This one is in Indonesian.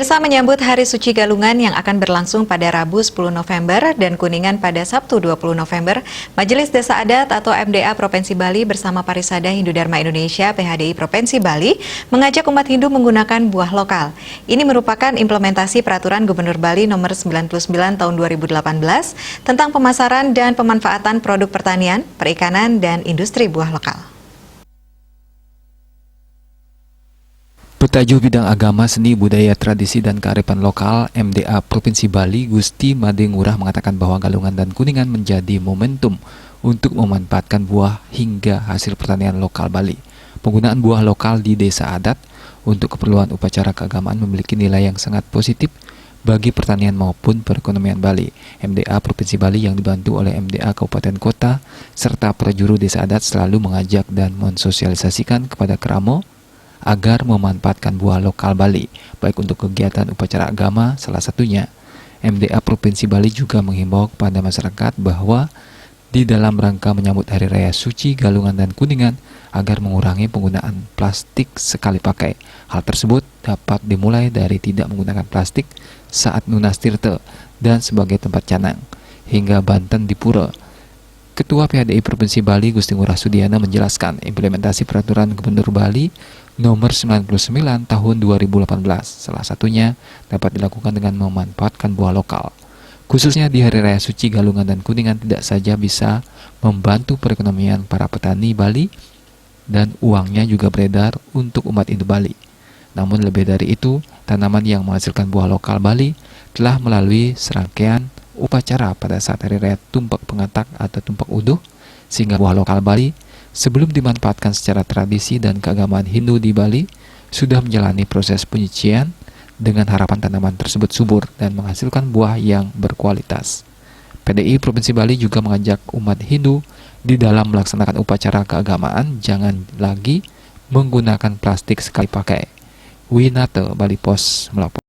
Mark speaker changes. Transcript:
Speaker 1: Pemirsa, menyambut Hari Suci Galungan yang akan berlangsung pada Rabu 10 November dan Kuningan pada Sabtu 20 November, Majelis Desa Adat atau MDA Provinsi Bali bersama Parisada Hindu Dharma Indonesia PHDI Provinsi Bali mengajak umat Hindu menggunakan buah lokal. Ini merupakan implementasi Peraturan Gubernur Bali Nomor 99 Tahun 2018 tentang pemasaran dan pemanfaatan produk pertanian, perikanan, dan industri buah lokal.
Speaker 2: Bertajuk bidang agama, seni, budaya, tradisi, dan kearifan lokal, MDA Provinsi Bali, Gusti Made Ngurah mengatakan bahwa Galungan dan Kuningan menjadi momentum untuk memanfaatkan buah hingga hasil pertanian lokal Bali. Penggunaan buah lokal di desa adat untuk keperluan upacara keagamaan memiliki nilai yang sangat positif bagi pertanian maupun perekonomian Bali. MDA Provinsi Bali yang dibantu oleh MDA Kabupaten Kota serta prajuru desa adat selalu mengajak dan mensosialisasikan kepada Keramo agar memanfaatkan buah lokal Bali, baik untuk kegiatan upacara agama, salah satunya. MDA Provinsi Bali juga menghimbau kepada masyarakat bahwa di dalam rangka menyambut Hari Raya Suci Galungan dan Kuningan agar mengurangi penggunaan plastik sekali pakai. Hal tersebut dapat dimulai dari tidak menggunakan plastik saat nunas tirte dan sebagai tempat canang, hingga Banten di Pura. Ketua PHDI Provinsi Bali Gusti Ngurah Sudiana menjelaskan implementasi Peraturan Gubernur Bali Nomor 99 Tahun 2018 salah satunya dapat dilakukan dengan memanfaatkan buah lokal. Khususnya di Hari Raya Suci Galungan dan Kuningan tidak saja bisa membantu perekonomian para petani Bali dan uangnya juga beredar untuk umat Hindu Bali. Namun lebih dari itu, tanaman yang menghasilkan buah lokal Bali telah melalui serangkaian upacara pada saat Hari Raya Tumpak Pengatak atau Tumpak Uduh, sehingga buah lokal Bali sebelum dimanfaatkan secara tradisi dan keagamaan Hindu di Bali sudah menjalani proses penyucian dengan harapan tanaman tersebut subur dan menghasilkan buah yang berkualitas. PDI Provinsi Bali juga mengajak umat Hindu di dalam melaksanakan upacara keagamaan jangan lagi menggunakan plastik sekali pakai. Winata Bali Pos melapor.